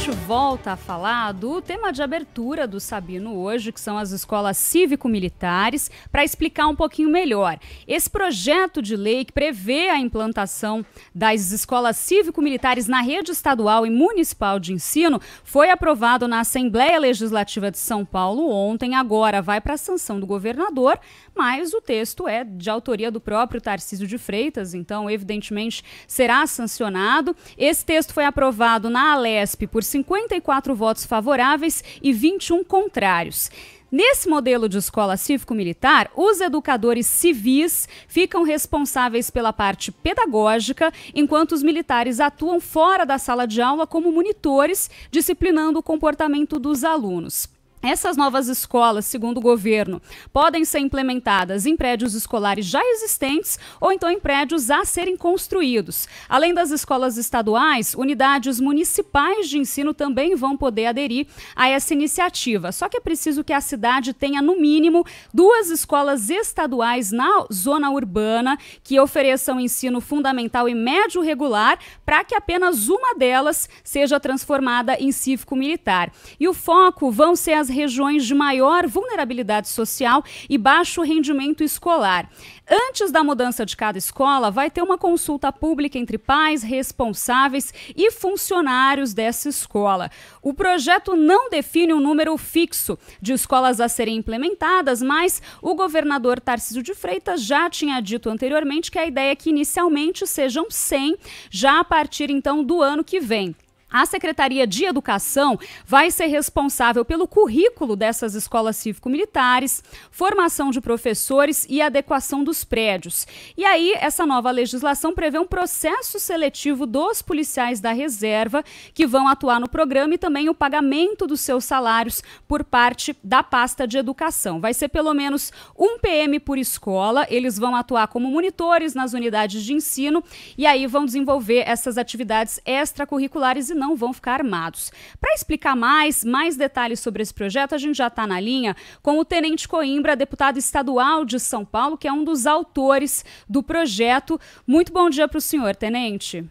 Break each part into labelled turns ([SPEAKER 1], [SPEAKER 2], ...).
[SPEAKER 1] gente volta a falar do tema de abertura do Sabino hoje, que são as escolas cívico-militares, para explicar um pouquinho melhor. Esse projeto de lei que prevê a implantação das escolas cívico-militares na rede estadual e municipal de ensino foi aprovado na Assembleia Legislativa de São Paulo ontem, agora vai para a sanção do governador, mas o texto é de autoria do próprio Tarcísio de Freitas, então evidentemente será sancionado. Esse texto foi aprovado na Alesp por 54 votos favoráveis e 21 contrários. Nesse modelo de escola cívico-militar, os educadores civis ficam responsáveis pela parte pedagógica, enquanto os militares atuam fora da sala de aula como monitores, disciplinando o comportamento dos alunos. Essas novas escolas, segundo o governo, podem ser implementadas em prédios escolares já existentes ou então em prédios a serem construídos. Além das escolas estaduais, unidades municipais de ensino também vão poder aderir a essa iniciativa. Só que é preciso que a cidade tenha, no mínimo, 2 escolas estaduais na zona urbana que ofereçam ensino fundamental e médio regular para que apenas uma delas seja transformada em cívico-militar. E o foco vão ser as regiões de maior vulnerabilidade social e baixo rendimento escolar. Antes da mudança de cada escola, vai ter uma consulta pública entre pais, responsáveis e funcionários dessa escola. O projeto não define um número fixo de escolas a serem implementadas, mas o governador Tarcísio de Freitas já tinha dito anteriormente que a ideia é que inicialmente sejam 100, já a partir então do ano que vem. A Secretaria de Educação vai ser responsável pelo currículo dessas escolas cívico-militares, formação de professores e adequação dos prédios. E aí, essa nova legislação prevê um processo seletivo dos policiais da reserva que vão atuar no programa e também o pagamento dos seus salários por parte da pasta de educação. Vai ser pelo menos um PM por escola, eles vão atuar como monitores nas unidades de ensino e aí vão desenvolver essas atividades extracurriculares e não vão ficar armados. Para explicar mais detalhes sobre esse projeto, a gente já está na linha com o Tenente Coimbra, deputado estadual de São Paulo, que é um dos autores do projeto. Muito bom dia para o senhor, Tenente.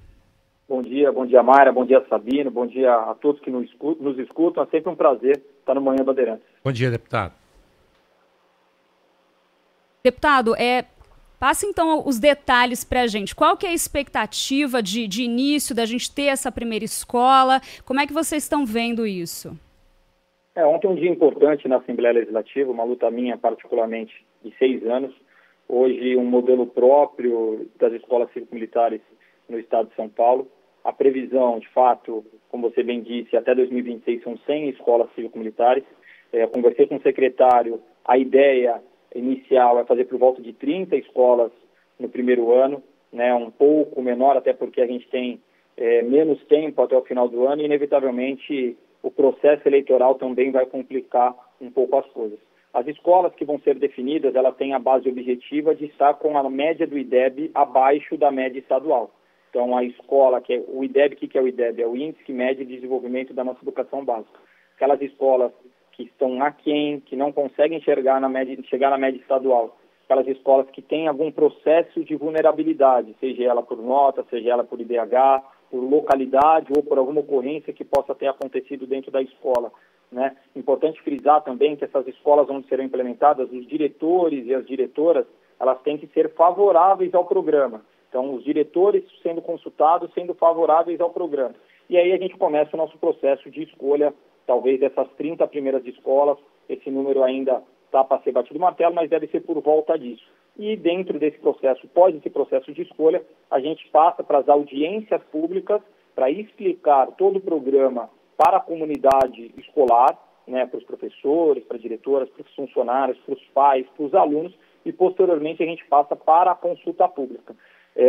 [SPEAKER 2] Bom dia, Mayra, bom dia, Sabino, bom dia a todos que nos escutam. É sempre um prazer estar no Manhã Bandeirantes.
[SPEAKER 3] Bom dia, deputado.
[SPEAKER 1] Deputado, passa então os detalhes para a gente. Qual que é a expectativa de início da gente ter essa primeira escola? Como é que vocês estão vendo isso?
[SPEAKER 2] Ontem um dia importante na Assembleia Legislativa, uma luta minha particularmente de 6 anos. Hoje um modelo próprio das escolas cívico-militares no estado de São Paulo. A previsão, de fato, como você bem disse, até 2026 são 100 escolas cívico-militares. Conversei com o secretário, a ideia inicial é fazer por volta de 30 escolas no primeiro ano, né, um pouco menor, até porque a gente tem menos tempo até o final do ano e, inevitavelmente, o processo eleitoral também vai complicar um pouco as coisas. As escolas que vão ser definidas, elas têm a base objetiva de estar com a média do IDEB abaixo da média estadual. Então, a escola, que é o IDEB, o que é o IDEB? É o Índice Médio de Desenvolvimento da nossa Educação Básica. Aquelas escolas que estão aquém, que não conseguem chegar na média estadual, aquelas escolas que têm algum processo de vulnerabilidade, seja ela por nota, seja ela por IDH, por localidade ou por alguma ocorrência que possa ter acontecido dentro da escola, né? Importante frisar também que essas escolas onde serão implementadas, os diretores e as diretoras, elas têm que ser favoráveis ao programa. Então, os diretores sendo consultados, sendo favoráveis ao programa. E aí a gente começa o nosso processo de escolha, talvez dessas 30 primeiras escolas. Esse número ainda está para ser batido o martelo, mas deve ser por volta disso. E dentro desse processo, após esse processo de escolha, a gente passa para as audiências públicas para explicar todo o programa para a comunidade escolar, né, para os professores, para as diretoras, para os funcionários, para os pais, para os alunos, e posteriormente a gente passa para a consulta pública.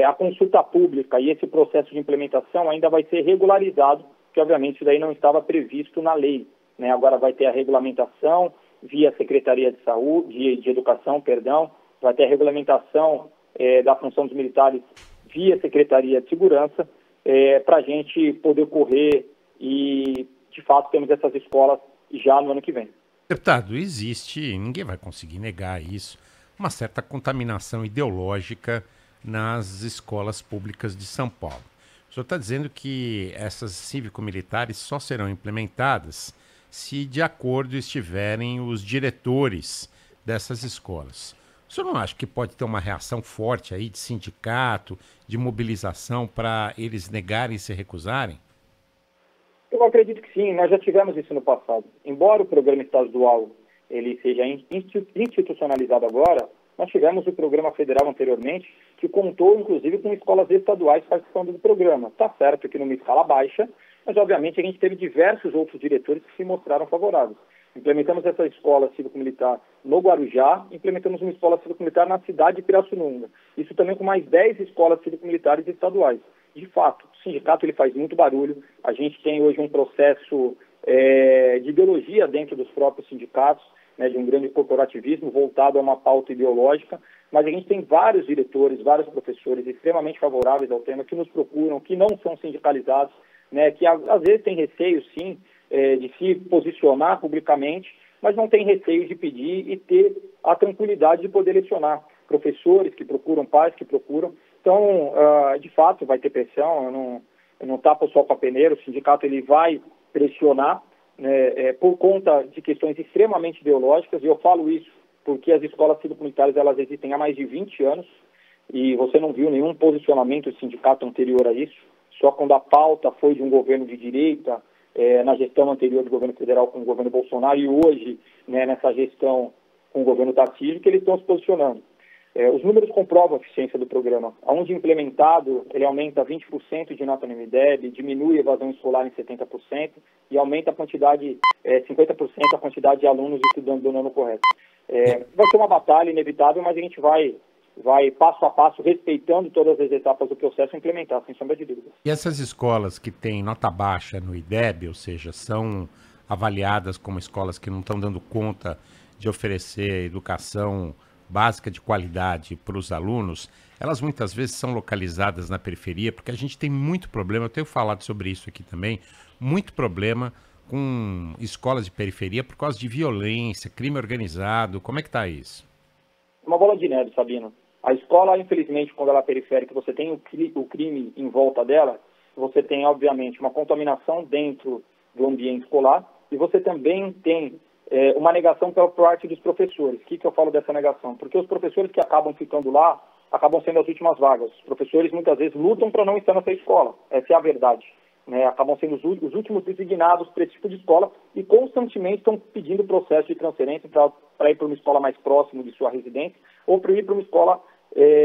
[SPEAKER 2] A consulta pública e esse processo de implementação ainda vai ser regularizado, porque obviamente isso daí não estava previsto na lei, né? Agora vai ter a regulamentação via Secretaria de Saúde, de Educação, vai ter a regulamentação da função dos militares via Secretaria de Segurança, para a gente poder correr e, de fato, temos essas escolas já no ano que vem.
[SPEAKER 3] Deputado, existe, ninguém vai conseguir negar isso, uma certa contaminação ideológica nas escolas públicas de São Paulo. O senhor está dizendo que essas cívico-militares só serão implementadas se de acordo estiverem os diretores dessas escolas. O senhor não acha que pode ter uma reação forte aí de sindicato, de mobilização para eles negarem e se recusarem?
[SPEAKER 2] Eu acredito que sim, nós já tivemos isso no passado. Embora o programa estadual ele seja institucionalizado agora, nós tivemos o programa federal anteriormente, que contou, inclusive, com escolas estaduais participando do programa. Está certo que numa escala baixa, mas, obviamente, a gente teve diversos outros diretores que se mostraram favoráveis. Implementamos essa escola cívico-militar no Guarujá, implementamos uma escola cívico-militar na cidade de Pirassununga. Isso também com mais 10 escolas cívico-militares estaduais. De fato, o sindicato ele faz muito barulho. A gente tem hoje um processo de ideologia dentro dos próprios sindicatos, né, de um grande corporativismo voltado a uma pauta ideológica, mas a gente tem vários diretores, vários professores extremamente favoráveis ao tema, que nos procuram, que não são sindicalizados, né, que às vezes têm receio, sim, de se posicionar publicamente, mas não tem receio de pedir e ter a tranquilidade de poder lecionar. Professores que procuram, pais que procuram. Então, de fato, vai ter pressão, eu não tapo só com a peneira, o sindicato ele vai pressionar, né, por conta de questões extremamente ideológicas, e eu falo isso porque as escolas cívico-militares elas existem há mais de 20 anos, e você não viu nenhum posicionamento do sindicato anterior a isso, só quando a pauta foi de um governo de direita, na gestão anterior do governo federal com o governo Bolsonaro, e hoje, né, nessa gestão com o governo Tarcísio, que eles estão se posicionando. Os números comprovam a eficiência do programa. Onde implementado, ele aumenta 20% de nota no MDEB, diminui a evasão escolar em 70% e aumenta a quantidade, 50% a quantidade de alunos estudando do ano correto. Vai ser uma batalha inevitável, mas a gente vai passo a passo, respeitando todas as etapas do processo, implementar, sem sombra de dúvidas.
[SPEAKER 3] E essas escolas que têm nota baixa no IDEB, ou seja, são avaliadas como escolas que não estão dando conta de oferecer educação básica de qualidade para os alunos, elas muitas vezes são localizadas na periferia, porque a gente tem muito problema, eu tenho falado sobre isso aqui também, muito problema com escolas de periferia por causa de violência, crime organizado. Como é que está isso?
[SPEAKER 2] Uma bola de neve, Sabino. A escola, infelizmente, quando ela é periférica, você tem o crime em volta dela, você tem, obviamente, uma contaminação dentro do ambiente escolar e você também tem uma negação por parte dos professores. O que eu falo dessa negação? Porque os professores que acabam ficando lá acabam sendo as últimas vagas. Os professores, muitas vezes, lutam para não estar nessa escola. Essa é a verdade. Né? Acabam sendo os últimos designados para esse tipo de escola e constantemente estão pedindo processo de transferência para ir para uma escola mais próxima de sua residência ou para ir para uma escola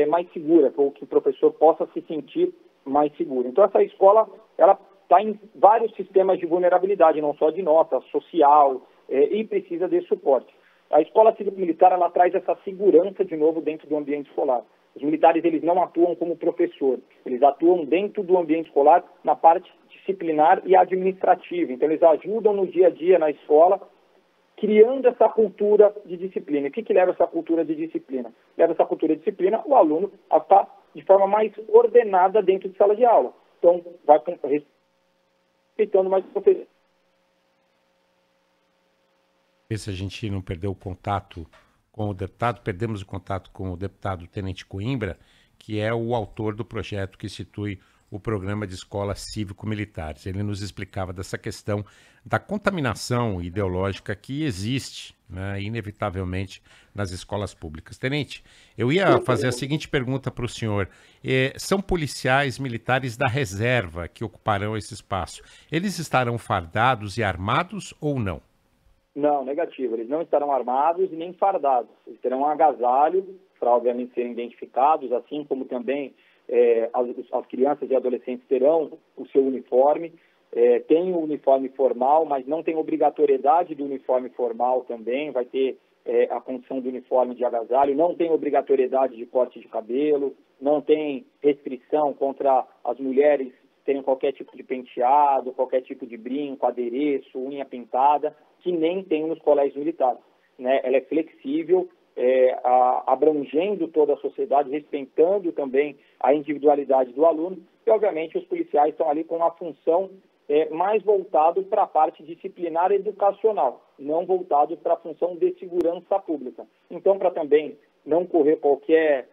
[SPEAKER 2] mais segura, para que o professor possa se sentir mais seguro. Então, essa escola ela está em vários sistemas de vulnerabilidade, não só de nota, social, e precisa desse suporte. A escola cívico-militar ela traz essa segurança de novo dentro do ambiente escolar. Os militares eles não atuam como professor, eles atuam dentro do ambiente escolar na parte disciplinar e administrativa. Então eles ajudam no dia a dia na escola, criando essa cultura de disciplina. O que leva essa cultura de disciplina? Leva essa cultura de disciplina o aluno a estar de forma mais ordenada dentro de sala de aula. Então vai respeitando mais o professor.
[SPEAKER 3] Se a gente não perdeu o contato com o deputado, perdemos o contato com o deputado Tenente Coimbra, que é o autor do projeto que institui o programa de escolas cívico-militares. Ele nos explicava dessa questão da contaminação ideológica que existe, né, inevitavelmente, nas escolas públicas. Tenente, eu ia fazer a seguinte pergunta para o senhor. São policiais militares da reserva que ocuparão esse espaço. Eles estarão fardados e armados ou não?
[SPEAKER 2] Não, negativo. Eles não estarão armados e nem fardados. Eles terão um agasalho para, obviamente, serem identificados, assim como também as crianças e adolescentes terão o seu uniforme. Tem o uniforme formal, mas não tem obrigatoriedade do uniforme formal também. Vai ter a condição do uniforme de agasalho. Não tem obrigatoriedade de corte de cabelo. Não tem restrição contra as mulheres terem qualquer tipo de penteado, qualquer tipo de brinco, adereço, unha pintada, que nem tem nos colégios militares. Né? Ela é flexível, abrangendo toda a sociedade, respeitando também a individualidade do aluno, e, obviamente, os policiais estão ali com uma função mais voltada para a parte disciplinar educacional, não voltado para a função de segurança pública. Então, para também não correr qualquer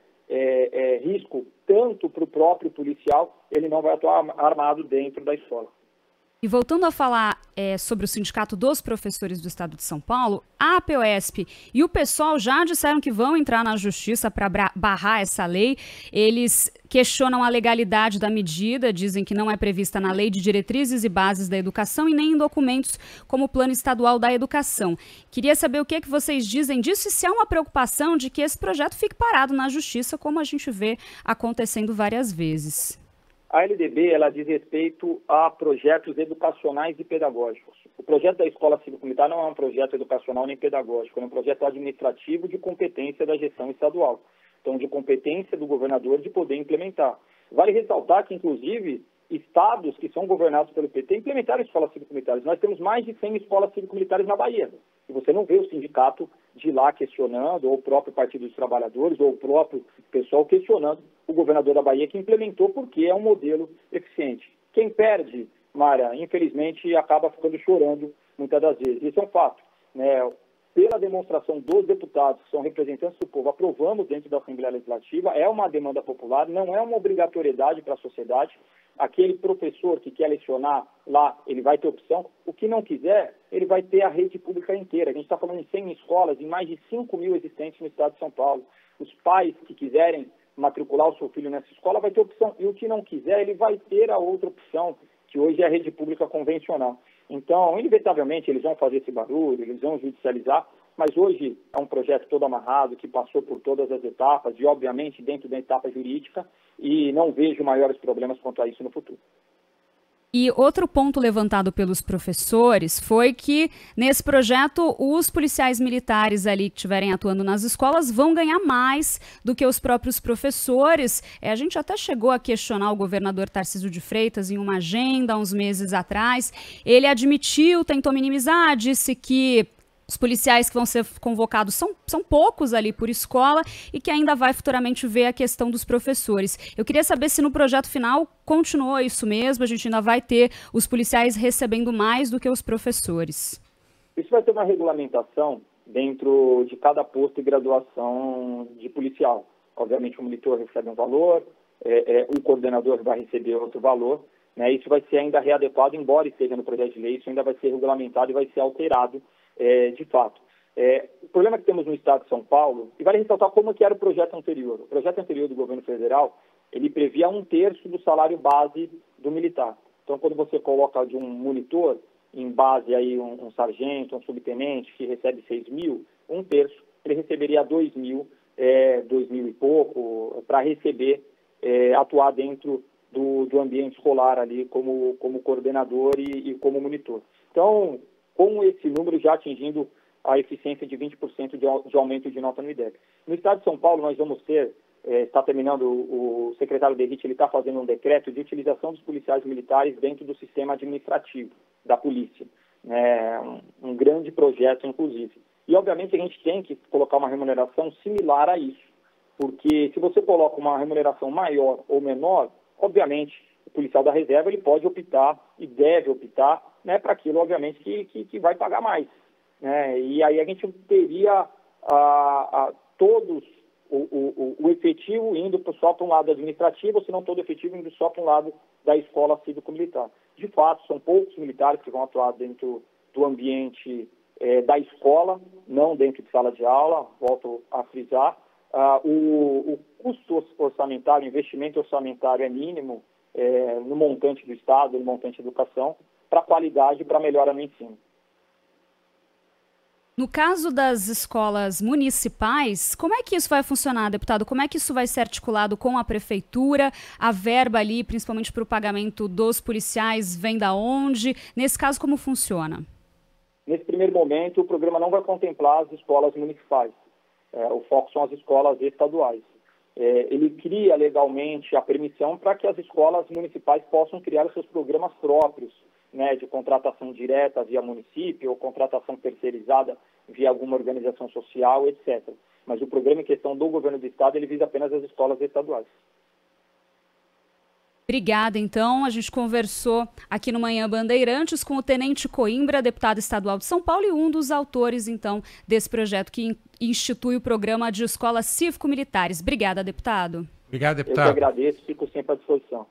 [SPEAKER 2] risco tanto para o próprio policial, ele não vai atuar armado dentro da escola.
[SPEAKER 1] E voltando a falar sobre o Sindicato dos Professores do Estado de São Paulo, a APOESP e o PSOL já disseram que vão entrar na justiça para barrar essa lei. Eles questionam a legalidade da medida, dizem que não é prevista na Lei de Diretrizes e Bases da Educação e nem em documentos como o Plano Estadual da Educação. Queria saber o que vocês dizem disso e se há uma preocupação de que esse projeto fique parado na justiça, como a gente vê acontecendo várias vezes.
[SPEAKER 2] A LDB, ela diz respeito a projetos educacionais e pedagógicos. O projeto da Escola Cívico-Militar não é um projeto educacional nem pedagógico, é um projeto administrativo de competência da gestão estadual. Então, de competência do governador de poder implementar. Vale ressaltar que, inclusive, estados que são governados pelo PT implementaram escolas cívico-militares. Nós temos mais de 100 escolas cívico-militares na Bahia. E você não vê o sindicato de lá questionando, ou o próprio Partido dos Trabalhadores, ou o próprio pessoal questionando o governador da Bahia, que implementou porque é um modelo eficiente. Quem perde, Mara, infelizmente, acaba ficando chorando muitas das vezes. Isso é um fato, né? Pela demonstração dos deputados, que são representantes do povo, aprovamos dentro da Assembleia Legislativa, é uma demanda popular, não é uma obrigatoriedade para a sociedade. Aquele professor que quer lecionar lá, ele vai ter opção. O que não quiser, ele vai ter a rede pública inteira. A gente está falando em 100 escolas, em mais de 5 mil existentes no estado de São Paulo. Os pais que quiserem matricular o seu filho nessa escola vai ter opção. E o que não quiser, ele vai ter a outra opção, que hoje é a rede pública convencional. Então, inevitavelmente, eles vão fazer esse barulho, eles vão judicializar, mas hoje é um projeto todo amarrado, que passou por todas as etapas e, obviamente, dentro da etapa jurídica, e não vejo maiores problemas quanto a isso no futuro.
[SPEAKER 1] E outro ponto levantado pelos professores foi que, nesse projeto, os policiais militares ali que estiverem atuando nas escolas vão ganhar mais do que os próprios professores. A gente até chegou a questionar o governador Tarcísio de Freitas em uma agenda há uns meses atrás. Ele admitiu, tentou minimizar, disse que os policiais que vão ser convocados são poucos ali por escola e que ainda vai futuramente ver a questão dos professores. Eu queria saber se no projeto final continuou isso mesmo, a gente ainda vai ter os policiais recebendo mais do que os professores.
[SPEAKER 2] Isso vai ter uma regulamentação dentro de cada posto de graduação de policial. Obviamente o monitor recebe um valor, o coordenador vai receber outro valor, né? Isso vai ser ainda readequado, embora esteja no projeto de lei, isso ainda vai ser regulamentado e vai ser alterado de fato. O problema que temos no estado de São Paulo, e vale ressaltar como que era o projeto anterior. O projeto anterior do governo federal, ele previa 1/3 do salário base do militar. Então, quando você coloca de um monitor, em base aí um sargento, um subtenente, que recebe 6 mil, 1/3, ele receberia 2 mil, 2 mil e pouco, para receber, atuar dentro do ambiente escolar ali como coordenador e como monitor. Então, com esse número já atingindo a eficiência de 20% de aumento de nota no IDEB. No estado de São Paulo, nós vamos ter, está terminando, o secretário Derrite, ele está fazendo um decreto de utilização dos policiais militares dentro do sistema administrativo da polícia. Um grande projeto, inclusive. E, obviamente, a gente tem que colocar uma remuneração similar a isso, porque se você coloca uma remuneração maior ou menor, obviamente, o policial da reserva ele pode optar e deve optar, né, para aquilo, obviamente, que vai pagar mais. Né? E aí a gente teria todos o efetivo indo só para um lado administrativo, ou se não todo efetivo indo só para um lado da escola cívico-militar. De fato, são poucos militares que vão atuar dentro do ambiente da escola, não dentro de sala de aula, volto a frisar. O custo orçamentário, o investimento orçamentário é mínimo no montante do Estado, no montante da educação, para qualidade e para melhora no ensino.
[SPEAKER 1] No caso das escolas municipais, como é que isso vai funcionar, deputado? Como é que isso vai ser articulado com a prefeitura? A verba ali, principalmente para o pagamento dos policiais, vem da onde? Nesse caso, como funciona?
[SPEAKER 2] Nesse primeiro momento, o programa não vai contemplar as escolas municipais. O foco são as escolas estaduais. Ele cria legalmente a permissão para que as escolas municipais possam criar os seus programas próprios, né, de contratação direta via município ou contratação terceirizada via alguma organização social, etc. Mas o programa em questão do governo do estado, ele visa apenas as escolas estaduais.
[SPEAKER 1] Obrigada, então. A gente conversou aqui no Manhã Bandeirantes com o Tenente Coimbra, deputado estadual de São Paulo e um dos autores, então, desse projeto que institui o programa de escolas cívico-militares. Obrigada, deputado.
[SPEAKER 3] Obrigado, deputado.
[SPEAKER 2] Eu que agradeço, fico sempre à disposição.